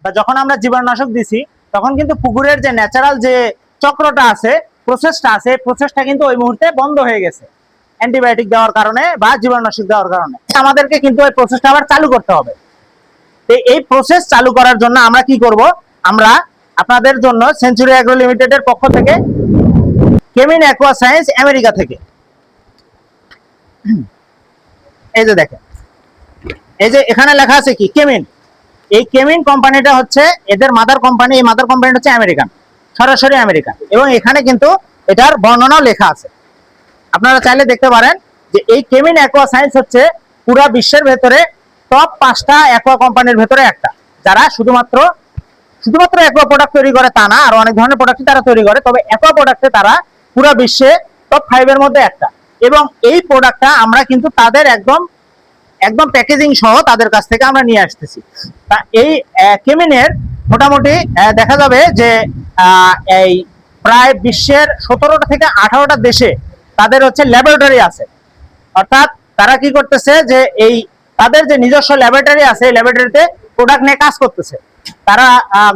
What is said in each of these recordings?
বা যখন আমরা জীবাণুনাশক দিছি তখন কিন্তু পুকুরের যে ন্যাচারাল যে চক্রটা আছে, প্রসেসটা আছে, প্রসেসটা কিন্তু ওই মুহূর্তে বন্ধ হয়ে গেছে অ্যান্টিবায়োটিক দেওয়ার কারণে বা জীবাণুনাশক দেওয়ার কারণে। আমাদেরকে কিন্তু ওই প্রসেসটা আবার চালু করতে হবে। এই প্রসেস চালু করার জন্য আমরা কি করব, আমরা আপনাদের জন্য সেঞ্চুরি অ্যাগ্রো লিমিটেডের পক্ষ থেকে কেমিন অ্যাকোয়া সায়েন্স আমেরিকা থেকে এই যে দেখেন, এই যে এখানে লেখা আছে কি কেমিন। এই কেমিন কোম্পানিটা হচ্ছে এদের মাদার কোম্পানি। এই মাদার কোম্পানিটা হচ্ছে আমেরিকান, সরাসরি আমেরিকান, এবং এখানে কিন্তু এটার বর্ণনাও লেখা আছে। আপনারা চাইলে দেখতে পারেন যে এই কেমিন অ্যাকোয়া সায়েন্স হচ্ছে পুরো বিশ্বের ভেতরে টপ 5টা অ্যাকোয়া কোম্পানির ভেতরে একটা, যারা শুধুমাত্র অ্যাকোয়া প্রোডাক্ট তৈরি করে তা না, আর অনেক ধরনের প্রোডাক্ট তারা তৈরি করে, তবে অ্যাকোয়া প্রোডাক্টে তারা পুরো বিশ্বে টপ 5 এর মধ্যে একটা। এবং এই প্রোডাক্টটা আমরা কিন্তু তাদের একদম প্যাকেজিং সহ তাদের কাছ থেকে আমরা নিয়ে আসতেছি। তা এই কেমিনের মোটামুটি দেখা যাবে যে এই প্রায় বিশ্বের 17টা থেকে 18টা দেশে তাদের হচ্ছে ল্যাবরেটরি আছে। অর্থাৎ তারা কি করতেছে যে এই তাদের যে নিজস্ব ল্যাবরেটরি আছে, এই ল্যাবরেটরিতে প্রোডাক্ট নিয়ে কাজ করতেছে। তারা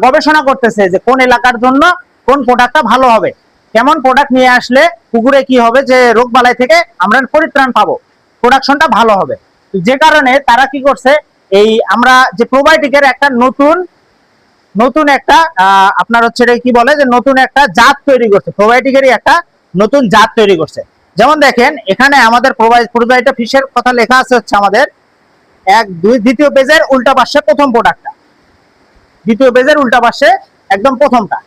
গবেষণা করতেছে যে কোন এলাকার জন্য কোন প্রোডাক্টটা ভালো হবে, কেমন প্রোডাক্ট নিয়ে আসলে পুকুরে কি হবে, যে রোগ বালাই থেকে আমরা পরিত্রাণ পাবো, প্রোডাকশনটা ভালো হবে। যে কারণে তারা কি করছে, এই আমরা যে প্রোবায়োটিকের একটা নতুন একটা আপনার হচ্ছে কি বলে যে নতুন একটা জাত তৈরি করছে, প্রোবায়োটিকেরই একটা নতুন জাত তৈরি করছে। যেমন দেখেন এখানে আমাদের প্রোবায়োটিক ফিশের কথা লেখা আছে হচ্ছে আমাদের 1, 2 দ্বিতীয় পেজের উল্টা পাশে প্রথম প্রোডাক্টটা, দ্বিতীয় পেজের উল্টা পাশে একদম প্রথমটা,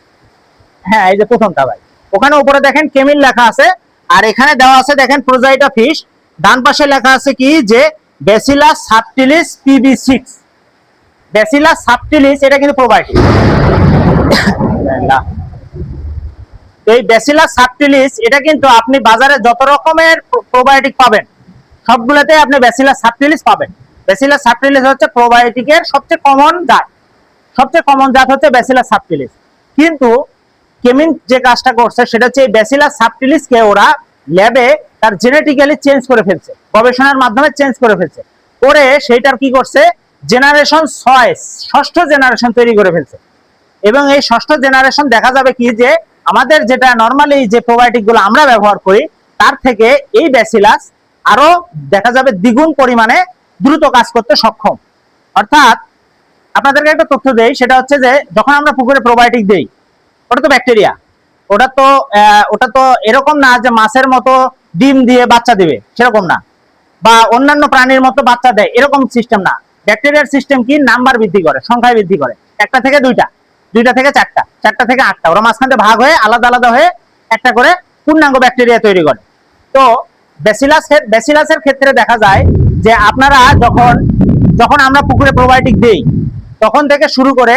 হ্যাঁ এই যে প্রথমটা ভাই, ওখানে উপরে দেখেন কেমিন লেখা আছে, আর এখানে দেওয়া আছে দেখেন প্রোজাইটা ফিশ, ডান পাশে লেখা আছে কি যে bacillus subtilis PB6। Bacillus subtilis এটা কিন্তু প্রোবায়োটিক। এই ব্যাসিলাস সাবটিলিস এটা কিন্তু আপনি বাজারে যত রকমের প্রোবায়োটিক পাবেন সবগুলোতে আপনি ব্যাসিলাস সাবটিলিস পাবেন। ব্যাসিলাস সাবটিলিস হচ্ছে প্রোবায়োটিকের সবচেয়ে কমন জাত হচ্ছে ব্যাসিলাস সাবটিলিস। কিন্তু কেমিন যে কাজটা করছে সেটা হচ্ছে এই ব্যাসিলাস সাবটিলিসকে ওরা ল্যাবে তার জেনেটিক্যালি চেঞ্জ করে ফেলছে, গবেষণার মাধ্যমে চেঞ্জ করে ফেলছে, করে সেইটার কি করছে জেনারেশন 6ষ্ঠ জেনারেশন তৈরি করে ফেলছে। এবং এই 6ষ্ঠ জেনারেশন দেখা যাবে কি যে আমাদের যেটা নরমালি যে প্রোবায়োটিক গুলো আমরা ব্যবহার করি তার থেকে এই ব্যাসিলাস আরো দেখা যাবে দ্বিগুণ পরিমাণে দ্রুত কাজ করতে সক্ষম। অর্থাৎ আপনাদেরকে একটা তথ্য দেই, সেটা হচ্ছে যে যখন আমরা পুকুরে প্রোবায়োটিক দেই ওটা তো ব্যাকটেরিয়া, ওটা তো এরকম না যে মাছের মতো ডিম দিয়ে বাচ্চা দিবে, সেরকম না, বা অন্যান্য প্রাণীর মতো বাচ্চা দেয় এরকম সিস্টেম না। ব্যাকটেরিয়ার সিস্টেম কি নাম্বার বৃদ্ধি করে, সংখ্যায় বৃদ্ধি করে, 1টা থেকে 2টা, 2টা থেকে 4টা, 4টা থেকে 8টা, ওরা মাঝখানে ভাগ হয়ে আলাদা আলাদা হয়ে একটা করে পূর্ণাঙ্গ ব্যাকটেরিয়া তৈরি করে। তো ব্যাসিলাসের ক্ষেত্রে দেখা যায় যে আপনারা যখন আমরা পুকুরে প্রোবায়োটিক দেই তখন থেকে শুরু করে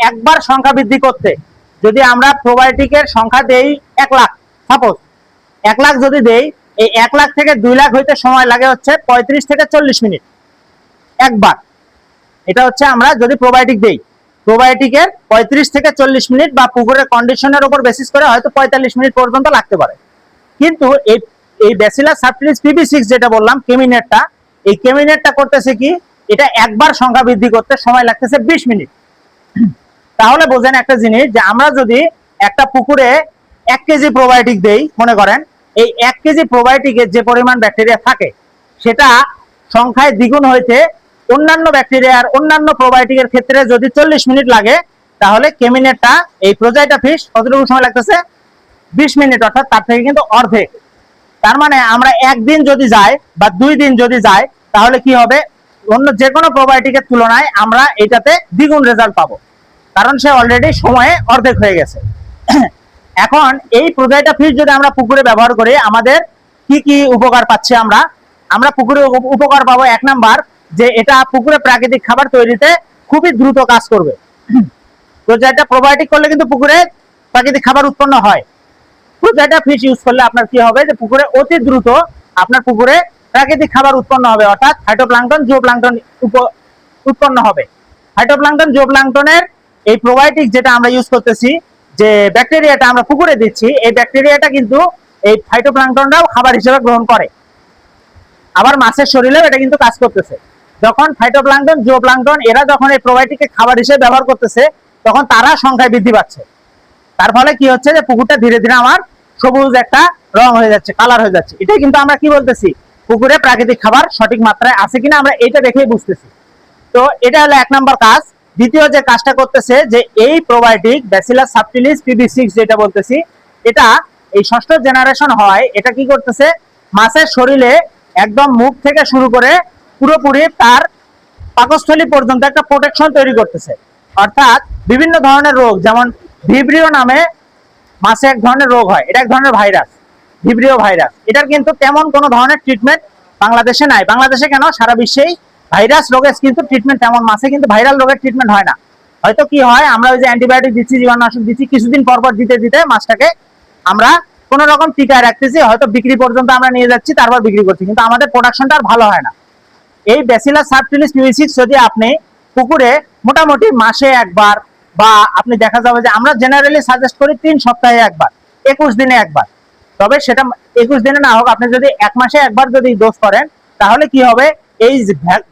একবার সংখ্যা বৃদ্ধি করতে যদি আমরা প্রোবায়োটিকের সংখ্যা দেই 1 লাখ, সাপোজ 1 লাখ যদি দেই, এই 1 লাখ থেকে 2 লাখ হইতে সময় লাগে হচ্ছে 35 থেকে 40 মিনিট একবার। এটা হচ্ছে আমরা যদি প্রোবায়োটিক দেই, প্রোবায়োটিকের 35 থেকে 40 মিনিট বা পুকুরের কন্ডিশনের উপর বেসিস করে হয়তো 45 মিনিট পর্যন্ত লাগতে পারে। কিন্তু এই ব্যাসিলাস সাবটিলিস PB6 যেটা বললাম কেমিনেটটা, এই কেমিনেটটা করতেছে কি, এটা একবার সংখ্যা বৃদ্ধি করতে সময় লাগতেছে 20 মিনিট। তাহলে বোঝেন একটা জিনিস যে আমরা যদি একটা পুকুরে 1 কেজি প্রোবায়োটিক দেই, মনে করেন এই 1 কেজি প্রোবায়োটিকের যে পরিমাণ ব্যাকটেরিয়া থাকে সেটা সংখ্যায় দ্বিগুণ হইতে অন্যান্য ব্যাকটেরিয়ার অন্যান্য প্রোবায়োটিকের ক্ষেত্রে যদি 40 মিনিট লাগে, তাহলে কেমিনেটটা এই প্রোজাইটা ফিশ কতটুকু সময় লাগতেছে 20 মিনিট, অর্থাৎ তার থেকে কিন্তু অর্ধেক। তার মানে আমরা 1 দিন যদি যাই বা 2 দিন যদি যাই তাহলে কি হবে, অন্য যে কোনো প্রোবায়োটিকের তুলনায় আমরা এটাতে দ্বিগুণ রেজাল্ট পাবো, কারণ সে অলরেডি সময়ে অর্ধেক হয়ে গেছে। এখন এই প্রোজাইটা ফিশ যদি আমরা পুকুরে ব্যবহার করি আমাদের কি কি উপকার পাচ্ছি, আমরা পুকুরে উপকার পাবো 1 নাম্বার যে এটা পুকুরে প্রাকৃতিক খাবার তৈরিতে খুবই দ্রুত কাজ করবে। প্রোজাইটা প্রোবায়োটিক করলে কিন্তু পুকুরে প্রাকৃতিক খাবার উৎপন্ন হয়, প্রোজাইটা ফিশ ইউজ করলে আপনার কি হবে যে পুকুরে অতি দ্রুত আপনার পুকুরে প্রাকৃতিক খাবার উৎপন্ন হবে, অর্থাৎ ফাইটোপ্লাঙ্কটন জুওপ্লাঙ্কটন উৎপন্ন হবে। ফাইটোপ্লাঙ্কটন জুওপ্লাঙ্কটনের এই প্রোবায়োটিক যেটা আমরা ইউজ করতেছি, যে ব্যাকটেরিয়াটা আমরা পুকুরে দিচ্ছি, এই ব্যাকটেরিয়াটা কিন্তু এই ফাইটোপ্লাঙ্কটনরাও খাবার হিসেবে গ্রহণ করে, আবার মাছের শরীরেও এটা কিন্তু কাজ করতেছে। যখন ফাইটোপ্লাঙ্কটন, জুওপ্লাঙ্কটন এরা যখন এই প্রোবায়োটিককে খাবার হিসেবে ব্যবহার করতেছে, তখন তারা সংখ্যায় বৃদ্ধি পাচ্ছে। তার ফলে কি হচ্ছে যে পুকুরটা ধীরে ধীরে আমার সবুজ একটা রং হয়ে যাচ্ছে, কালার হয়ে যাচ্ছে। এটাই কিন্তু আমরা কি বলতেছি, পুকুরে প্রাকৃতিক খাবার সঠিক মাত্রায় আছে কিনা আমরা এটা দেখেই বুঝতেছি। তো এটা হলো 1 নম্বর কাজ। দ্বিতীয় যে কাজটা করতেছে যে এই প্রোবায়োটিক ব্যাসিলাস সাবটিলিস PB6 যেটা বলতেছি, এটা এই 6ষ্ঠ জেনারেশন হয়। এটা কি করতেছে, মাছের শরীরে একদম মুখ থেকে শুরু করে পুরোপুরি তার পাকস্থলী পর্যন্ত একটা প্রোটেকশন তৈরি করতেছে। অর্থাৎ বিভিন্ন ধরনের রোগ, যেমন ভিব্রিও নামে মাছে এক ধরনের রোগ হয়, এটা এক ধরনের ভাইরাস, ভিব্রিও ভাইরাস। এটার কিন্তু তেমন কোনো ধরনের ট্রিটমেন্ট বাংলাদেশে নাই। বাংলাদেশে কেন, সারা বিশ্বেই ভাইরাস রোগের কিন্তু ট্রিটমেন্ট তেমন, মাছে কিন্তু ভাইরাল রোগের ট্রিটমেন্ট হয় না। হয়তো কি হয়, আমরা ওই যে অ্যান্টিবায়োটিক দিচ্ছি, জীবাণুনাশক দিচ্ছি, কিছুদিন পর পর দিতে দিতে মাছটাকে আমরা কোন রকম টিকায় রাখতেছি, হয়তো বিক্রি পর্যন্ত আমরা নিয়ে যাচ্ছি, তারপর বিক্রি করছি, কিন্তু আমাদের প্রোডাকশনটা আর ভালো হয় না। এই ব্যাসিলাস সাবটিলিস PB6 যদি আপনি পুকুরে মোটামুটি মাসে একবার, বা আপনি দেখা যাবে যে আমরা জেনারেলি সাজেস্ট করি 3 সপ্তাহে একবার, 21 দিনে একবার। তবে সেটা 21 দিনে না হোক, আপনি যদি 1 মাসে একবার যদি ডোজ করেন, তাহলে কি হবে, এই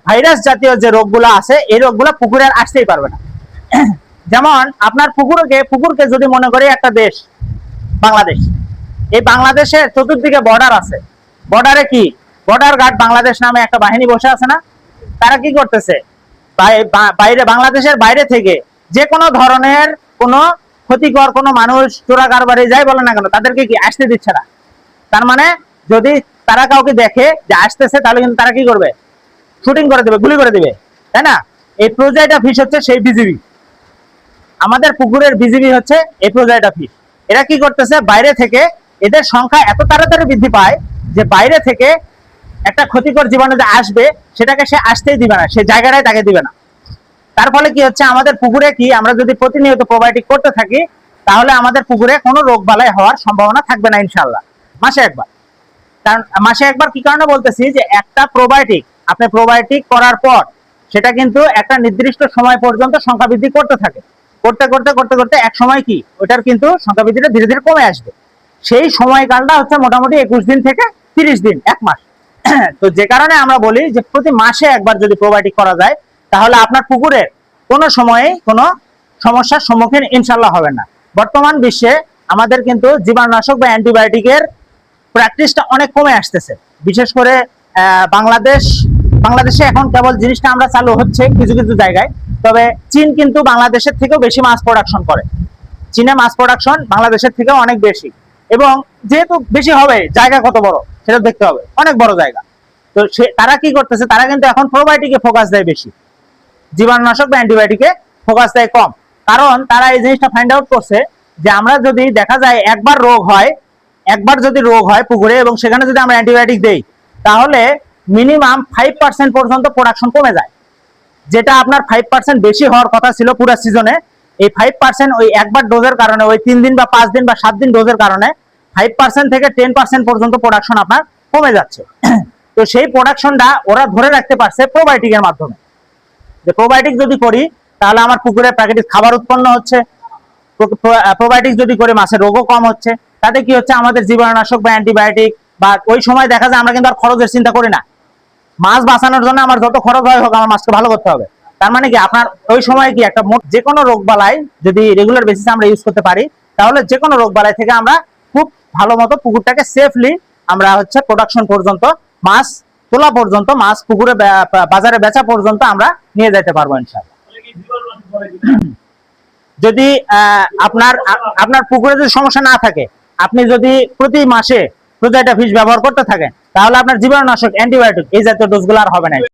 ভাইরাস জাতীয় যে রোগগুলো আছে এই রোগগুলো পুকুরে আর আসতেই পারবে না। যেমন আপনার পুকুরকে যদি মনে করি একটা দেশ বাংলাদেশ, এই বাংলাদেশের চতুর্দিকে বর্ডার আছে। বর্ডারে কি, বর্ডার গার্ড বাংলাদেশ নামে একটা বাহিনী বসে আছে না? তারা কি করতেছে, বাইরে, বাংলাদেশের বাইরে থেকে যে কোনো ধরনের কোনো ক্ষতিকর কোনো মানুষ চোরা কারবারি যাই বলে না কেন, তাদেরকে কি আসতে দিচ্ছে না। তার মানে যদি তারা কাউকে দেখে যে আসতেছে, তাহলে কিন্তু তারা কি করবে, শুটিং করে দেবে, গুলি করে দিবে, তাই না? এই প্রোজাইটা ফিশ হচ্ছে সেই বিজিবি, আমাদের পুকুরের বিজিবি হচ্ছে এই প্রোজাইটা ফিশ। এরা কি করতেছে, বাইরে থেকে এদের সংখ্যা এত তাড়াতাড়ি বৃদ্ধি পায় যে বাইরে থেকে একটা ক্ষতিকর জীবাণু যে আসবে, সেটাকে সে আসতেই দিবে না, সে জায়গাটাই তাকে দিবে না। তার ফলে কি হচ্ছে, আমাদের পুকুরে কি, আমরা যদি প্রতিনিয়ত প্রোবায়োটিক করতে থাকি, তাহলে আমাদের পুকুরে কোনো রোগ বালাই হওয়ার সম্ভাবনা থাকবে না ইনশাআল্লাহ, মাসে একবার। কারণ মাসে একবার কি কারণে বলতেছি, যে একটা প্রোবায়োটিক আপনি প্রোবায়োটিক করার পর সেটা কিন্তু একটা নির্দিষ্ট সময় পর্যন্ত সংখ্যা বৃদ্ধি করতে থাকে, করতে করতে করতে করতে এক সময় কি ওটার কিন্তু সংখ্যা বৃদ্ধিটা ধীরে ধীরে কমে আসবে। সেই সময়কালটা হচ্ছে মোটামুটি 21 দিন থেকে 30 দিন, 1 মাস। তো যে কারণে আমরা বলি যে প্রতি মাসে একবার যদি প্রোবায়োটিক করা যায়, তাহলে আপনার পুকুরের কোনো সময়ে কোনো সমস্যার সম্মুখীন ইনশাল্লাহ হবে না। বর্তমান বিশ্বে আমাদের কিন্তু জীবাণুনাশক বা অ্যান্টিবায়োটিকের প্র্যাকটিসটা অনেক কমে আসতেছে। বিশেষ করে বাংলাদেশে এখন কেবল জিনিসটা আমরা চালু হচ্ছে কিছু কিছু জায়গায়। তবে চীন কিন্তু বাংলাদেশের থেকেও বেশি মাছ প্রোডাকশন করে, চীনে মাছ প্রোডাকশন বাংলাদেশের থেকেও অনেক বেশি। এবং যেহেতু বেশি হবে, জায়গা কত বড় সেটা দেখতে হবে, অনেক বড় জায়গা। তো তারা কি করতেছে, তারা কিন্তু এখন প্রোবায়োটিকে ফোকাস দেয় বেশি, জীবাণুনাশক বা অ্যান্টিবায়োটিকে ফোকাস দেয় কম। কারণ তারা এই জিনিসটা ফাইন্ড আউট করছে যে আমরা যদি দেখা যায় একবার যদি রোগ হয় পুকুরে, এবং সেখানে যদি আমরা অ্যান্টিবায়োটিক দেই, তাহলে মিনিমাম 5% পর্যন্ত প্রোডাকশন কমে যায়। যেটা আপনার 5% বেশি হওয়ার কথা ছিল পুরো সিজনে, এই 5% ওই একবার ডোজের কারণে, ওই 3 দিন বা 5 দিন বা 7 দিন ডোজের কারণে 5% থেকে 10% পর্যন্ত প্রোডাকশন আপনার কমে যাচ্ছে। তো সেই প্রোডাকশনটা ওরা ধরে রাখতে পারছে প্রোবায়োটিকের মাধ্যমে, যে প্রোবায়োটিক যদি করি তাহলে আমার পুকুরে প্রাকৃতিক খাবার উৎপন্ন হচ্ছে, প্রোবায়োটিক যদি করে মাছের রোগও কম হচ্ছে। তাতে কি হচ্ছে, আমাদের জীবাণুনাশক বা অ্যান্টিবায়োটিক বা ওই সময় দেখা যায় আমরা কিন্তু আর খরচের চিন্তা করি না। মাছ বাঁচানোর জন্য আমার যত খরচ হয় হোক, আমার মাছকে ভালো করতে হবে। তার মানে কি আপনার ওই সময় কি একটা যে কোনো রোগ বালাই যদি রেগুলার বেসিসে আমরা ইউজ করতে পারি, তাহলে যে কোনো রোগ বালাই থেকে আমরা খুব ভালো মতো পুকুরটাকে সেফলি আমরা হচ্ছে প্রোডাকশন পর্যন্ত, মাছ তোলা পর্যন্ত, মাছ পুকুরে বাজারে বেচা পর্যন্ত আমরা নিয়ে যেতে পারবো ইনশাআল্লাহ। যদি আপনার পুকুরে যদি সমস্যা না থাকে, আপনি যদি প্রতি মাসে প্রোজাইটা ফিশ ব্যবহার করতে থাকেন, তাহলে আপনার জীবাণুনাশক অ্যান্টিবায়োটিক এই জাতীয় ডোজগুলো আর হবে না।